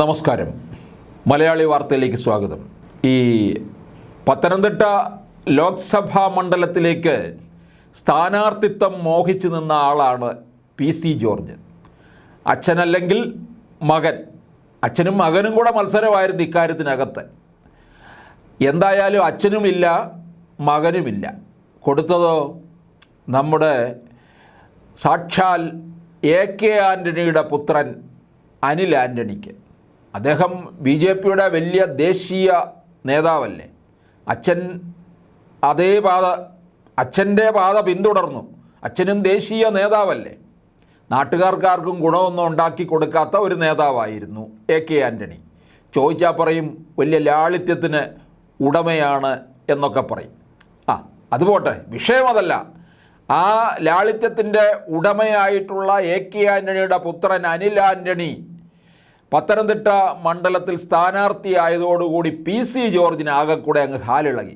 നമസ്കാരം. മലയാളി വാർത്തയിലേക്ക് സ്വാഗതം. ഈ പത്തനംതിട്ട ലോക്സഭാ മണ്ഡലത്തിലേക്ക് സ്ഥാനാർത്ഥിത്വം മോഹിച്ചു നിന്ന ആളാണ് PC ജോർജ്. അച്ഛനല്ലെങ്കിൽ മകൻ, അച്ഛനും മകനും കൂടെ മത്സരമായിരുന്നു ഇക്കാര്യത്തിനകത്ത്. എന്തായാലും അച്ഛനുമില്ല മകനുമില്ല. കൊടുത്തതോ നമ്മുടെ സാക്ഷാൽ AK ആൻ്റണിയുടെ പുത്രൻ അനിൽ ആൻ്റണിക്ക്. അദ്ദേഹം BJPയുടെ വലിയ ദേശീയ നേതാവല്ലേ. അച്ഛൻ അച്ഛൻ്റെ പാത പിന്തുടർന്നു. അച്ഛനും ദേശീയ നേതാവല്ലേ. നാട്ടുകാർക്കാർക്കും ഗുണമൊന്നും ഉണ്ടാക്കി കൊടുക്കാത്ത ഒരു നേതാവായിരുന്നു AK ആൻ്റണി. ചോദിച്ചാൽ പറയും വലിയ ലാളിത്യത്തിന് ഉടമയാണ് എന്നൊക്കെ പറയും. അതുപോട്ടെ, വിഷയം അതല്ല. ആ ലാളിത്യത്തിൻ്റെ ഉടമയായിട്ടുള്ള AK ആൻ്റണിയുടെ പുത്രൻ അനിൽ ആൻ്റണി പത്തനംതിട്ട മണ്ഡലത്തിൽ സ്ഥാനാർത്ഥിയായതോടുകൂടി PC ജോർജിന് ആകെക്കൂടെ അങ്ങ് ഹാലിളകി.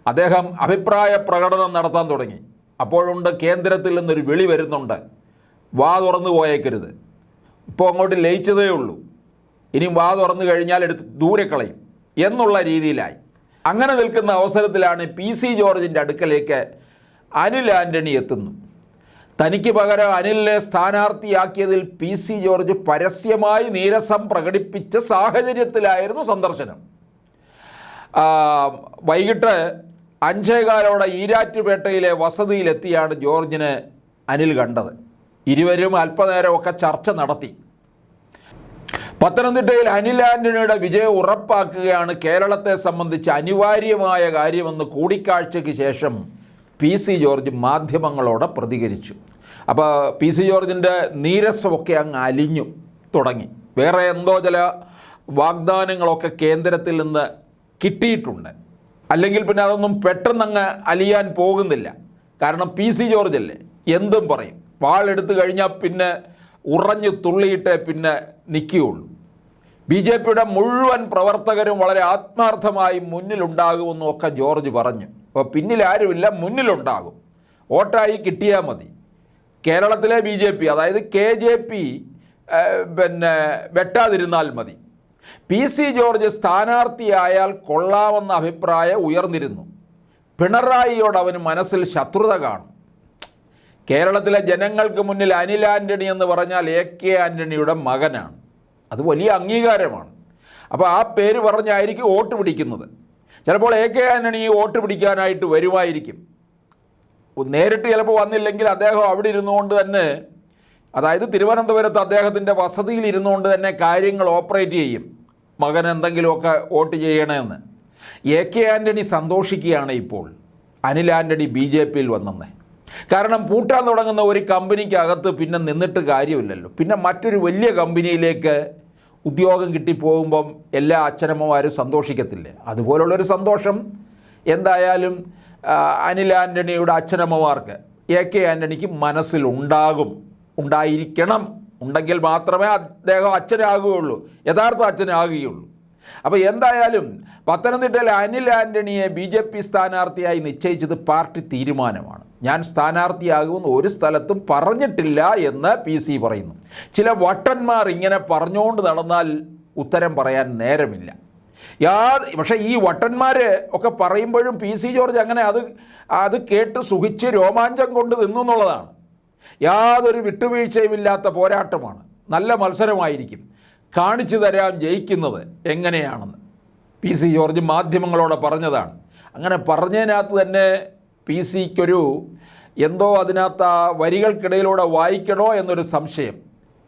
അദ്ദേഹം അഭിപ്രായ പ്രകടനം നടത്താൻ തുടങ്ങി. അപ്പോഴുണ്ട് കേന്ദ്രത്തിൽ നിന്നൊരു വിളി വരുന്നുണ്ട്, വാ തുറന്നു പോയേക്കരുത്. ഇപ്പോൾ അങ്ങോട്ട് ലയിച്ചതേ ഉള്ളൂ, ഇനിയും വാ തുറന്നു കഴിഞ്ഞാൽ എടുത്ത് ദൂരെ കളയും എന്നുള്ള രീതിയിലായി. അങ്ങനെ നിൽക്കുന്ന അവസരത്തിലാണ് PC ജോർജിൻ്റെ അടുക്കലേക്ക് അനിൽ ആൻ്റണി എത്തുന്നു. തനിക്ക് പകരം അനിലിനെ സ്ഥാനാർത്ഥിയാക്കിയതിൽ PC ജോർജ് പരസ്യമായി നീരസം പ്രകടിപ്പിച്ച സാഹചര്യത്തിലായിരുന്നു സന്ദർശനം. വൈകിട്ട് 5:15 ഈരാറ്റുപേട്ടയിലെ വസതിയിലെത്തിയാണ് ജോർജിനെ അനിൽ കണ്ടത്. ഇരുവരും അല്പനേരമൊക്കെ ചർച്ച നടത്തി. പത്തനംതിട്ടയിൽ അനിൽ ആൻ്റണിയുടെ വിജയം ഉറപ്പാക്കുകയാണ് കേരളത്തെ സംബന്ധിച്ച് അനിവാര്യമായ കാര്യമെന്ന് കൂടിക്കാഴ്ചയ്ക്ക് ശേഷം PC ജോർജ് മാധ്യമങ്ങളോട് പ്രതികരിച്ചു. അപ്പോൾ PC ജോർജിൻ്റെ നീരസമൊക്കെ അങ്ങ് അലിഞ്ഞു തുടങ്ങി. വേറെ എന്തോ ചില വാഗ്ദാനങ്ങളൊക്കെ കേന്ദ്രത്തിൽ നിന്ന് കിട്ടിയിട്ടുണ്ട്. അല്ലെങ്കിൽ പിന്നെ അതൊന്നും പെട്ടെന്നങ്ങ് അലിയാൻ പോകുന്നില്ല. കാരണം PC ജോർജ് അല്ലേ, എന്തും പറയും. വാളെടുത്ത് കഴിഞ്ഞാൽ പിന്നെ ഉറഞ്ഞു തുള്ളിയിട്ടേ പിന്നെ നിൽക്കുകയുള്ളൂ. BJPയുടെ മുഴുവൻ പ്രവർത്തകരും വളരെ ആത്മാർത്ഥമായി മുന്നിലുണ്ടാകുമെന്നും ഒക്കെ ജോർജ് പറഞ്ഞു. അപ്പോൾ പിന്നിലാരുമില്ല, മുന്നിലുണ്ടാകും. വോട്ടായി കിട്ടിയാൽ മതി. കേരളത്തിലെ BJP, അതായത് KJP വെട്ടാതിരുന്നാൽ മതി. PC ജോർജ് സ്ഥാനാർത്ഥിയായാൽ കൊള്ളാമെന്ന അഭിപ്രായം ഉയർന്നിരുന്നു. പിണറായിയോട് അവന് മനസ്സിൽ ശത്രുത കാണും. കേരളത്തിലെ ജനങ്ങൾക്ക് മുന്നിൽ അനിൽ ആൻ്റണി എന്ന് പറഞ്ഞാൽ AK ആൻ്റണിയുടെ മകനാണ്. അത് വലിയ അംഗീകാരമാണ്. അപ്പോൾ ആ പേര് പറഞ്ഞായിരിക്കും വോട്ട് പിടിക്കുന്നത്. ചിലപ്പോൾ AK ആൻ്റണി വോട്ട് പിടിക്കാനായിട്ട് വരുമായിരിക്കും. നേരിട്ട് ചിലപ്പോൾ വന്നില്ലെങ്കിൽ അദ്ദേഹം അവിടെ ഇരുന്നുകൊണ്ട് തന്നെ, അതായത് തിരുവനന്തപുരത്ത് അദ്ദേഹത്തിൻ്റെ വസതിയിൽ ഇരുന്നുകൊണ്ട് തന്നെ കാര്യങ്ങൾ ഓപ്പറേറ്റ് ചെയ്യും. മകൻ എന്തെങ്കിലുമൊക്കെ വോട്ട് ചെയ്യണമെന്ന്. AK ആൻ്റണി സന്തോഷിക്കുകയാണ് ഇപ്പോൾ അനിൽ ആൻ്റണി BJPയിൽ വന്നെന്ന്. കാരണം പൂട്ടാൻ തുടങ്ങുന്ന ഒരു കമ്പനിക്കകത്ത് പിന്നെ നിന്നിട്ട് കാര്യമില്ലല്ലോ. പിന്നെ മറ്റൊരു വലിയ കമ്പനിയിലേക്ക് ഉദ്യോഗം കിട്ടിപ്പോകുമ്പം എല്ലാ അച്ഛനമ്മമാരും സന്തോഷിക്കത്തില്ലേ? അതുപോലുള്ളൊരു സന്തോഷം എന്തായാലും അനിൽ ആൻ്റണിയുടെ അച്ഛനമ്മമാർക്ക് AK ആൻ്റണിക്ക് ഉണ്ടായിരിക്കണം. ഉണ്ടെങ്കിൽ മാത്രമേ അദ്ദേഹം അച്ഛനാകുകയുള്ളൂ, യഥാർത്ഥ അച്ഛനാകുകയുള്ളൂ. അപ്പോൾ എന്തായാലും പത്തനംതിട്ടയിലെ അനിൽ ആൻ്റണിയെ BJP സ്ഥാനാർത്ഥിയായി നിശ്ചയിച്ചത് പാർട്ടി തീരുമാനമാണ്. ഞാൻ സ്ഥാനാർത്ഥിയാകുമെന്ന് ഒരു സ്ഥലത്തും പറഞ്ഞിട്ടില്ല എന്ന് PC പറയുന്നു. ചില വട്ടന്മാർ ഇങ്ങനെ പറഞ്ഞുകൊണ്ട് നടന്നാൽ ഉത്തരം പറയാൻ നേരമില്ല. പക്ഷേ ഈ വട്ടന്മാർ ഒക്കെ പറയുമ്പോഴും PC ജോർജ് അങ്ങനെ അത് കേട്ട് സുഖിച്ച് രോമാഞ്ചം കൊണ്ട് നിന്നു എന്നുള്ളതാണ്. യാതൊരു വിട്ടുവീഴ്ചയുമില്ലാത്ത പോരാട്ടമാണ്. നല്ല മത്സരമായിരിക്കും. കാണിച്ചു തരാം ജയിക്കുന്നത് എങ്ങനെയാണെന്ന് PC ജോർജ് മാധ്യമങ്ങളോട് പറഞ്ഞതാണ്. അങ്ങനെ പറഞ്ഞതിനകത്ത് തന്നെ PCക്കൊരു എന്തോ അതിനകത്ത് ആ വരികൾക്കിടയിലൂടെ വായിക്കണോ എന്നൊരു സംശയം.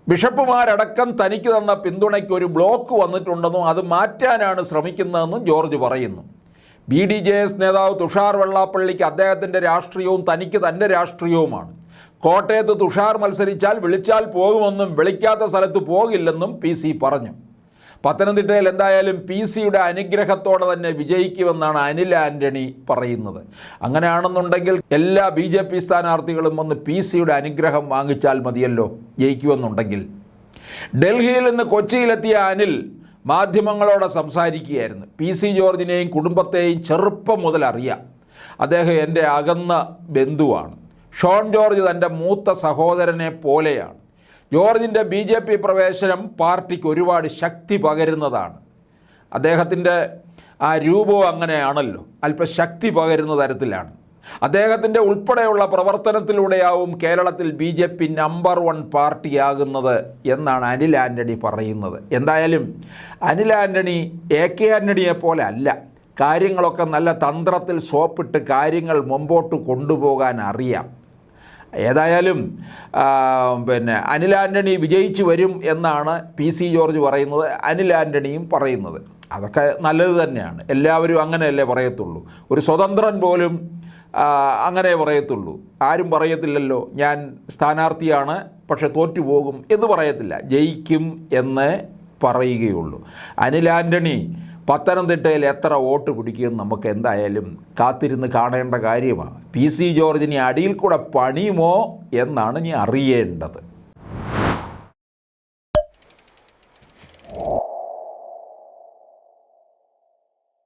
ബിഷപ്പുമാരടക്കം തനിക്ക് തന്ന പിന്തുണയ്ക്ക് ഒരു ബ്ലോക്ക് വന്നിട്ടുണ്ടെന്നും അത് മാറ്റാനാണ് ശ്രമിക്കുന്നതെന്നും ജോർജ് പറയുന്നു. BDJS നേതാവ് തുഷാർ വെള്ളാപ്പള്ളിക്ക് അദ്ദേഹത്തിൻ്റെ രാഷ്ട്രീയവും തനിക്ക് തൻ്റെ രാഷ്ട്രീയവുമാണ്. കോട്ടയത്ത് തുഷാർ മത്സരിച്ചാൽ വിളിച്ചാൽ പോകുമെന്നും വിളിക്കാത്ത സ്ഥലത്ത് പോകില്ലെന്നും PC പറഞ്ഞു. പത്തനംതിട്ടയിൽ എന്തായാലും PCയുടെ അനുഗ്രഹത്തോടെ തന്നെ വിജയിക്കുമെന്നാണ് അനിൽ ആൻ്റണി പറയുന്നത്. അങ്ങനെയാണെന്നുണ്ടെങ്കിൽ എല്ലാ BJP സ്ഥാനാർത്ഥികളും വന്ന് PCയുടെ അനുഗ്രഹം വാങ്ങിച്ചാൽ മതിയല്ലോ ജയിക്കുമെന്നുണ്ടെങ്കിൽ. ഡൽഹിയിൽ നിന്ന് കൊച്ചിയിലെത്തിയ അനിൽ മാധ്യമങ്ങളോട് സംസാരിക്കുകയായിരുന്നു. PC ജോർജിനെയും കുടുംബത്തെയും ചെറുപ്പം മുതൽ അറിയാം. അദ്ദേഹം എൻ്റെ അകന്ന ബന്ധുവാണ്. ഷോൺ ജോർജ് തൻ്റെ മൂത്ത സഹോദരനെ പോലെയാണ്. ജോർജിൻ്റെ BJP പ്രവേശനം പാർട്ടിക്ക് ഒരുപാട് ശക്തി പകരുന്നതാണ്. അദ്ദേഹത്തിൻ്റെ ആ രൂപവും അങ്ങനെയാണല്ലോ, അല്പം ശക്തി പകരുന്ന തരത്തിലാണ്. അദ്ദേഹത്തിൻ്റെ ഉൾപ്പെടെയുള്ള പ്രവർത്തനത്തിലൂടെയാവും കേരളത്തിൽ BJP നമ്പർ 1 പാർട്ടിയാകുന്നത് എന്നാണ് അനിൽ ആൻ്റണി പറയുന്നത്. എന്തായാലും അനിൽ ആൻ്റണി AK ആൻ്റണിയെ പോലെ അല്ല. കാര്യങ്ങളൊക്കെ നല്ല തന്ത്രത്തിൽ സോപ്പിട്ട് കാര്യങ്ങൾ മുമ്പോട്ട് കൊണ്ടുപോകാൻ അറിയാം. ഏതായാലും അനിൽ ആൻ്റണി വിജയിച്ചു വരും എന്നാണ് PC ജോർജ് പറയുന്നത്, അനിൽ ആൻ്റണിയും പറയുന്നത്. അതൊക്കെ നല്ലത് തന്നെയാണ്. എല്ലാവരും അങ്ങനെയല്ലേ പറയത്തുള്ളൂ. ഒരു സ്വതന്ത്രൻ പോലും അങ്ങനെ പറയത്തുള്ളൂ. ആരും പറയത്തില്ലല്ലോ ഞാൻ സ്ഥാനാർത്ഥിയാണ് പക്ഷെ തോറ്റുപോകും എന്ന് പറയത്തില്ല, ജയിക്കും എന്ന് പറയുകയുള്ളൂ. അനിൽ ആൻ്റണി പത്തനംതിട്ടയിൽ എത്ര വോട്ട് പിടിക്കുമെന്ന് നമുക്ക് എന്തായാലും കാത്തിരുന്ന് കാണേണ്ട കാര്യമാണ്. PC ജോർജിനെ അടിയിൽ കൂടെ പണിയുമോ എന്നാണ് ഇനി അറിയേണ്ടത്.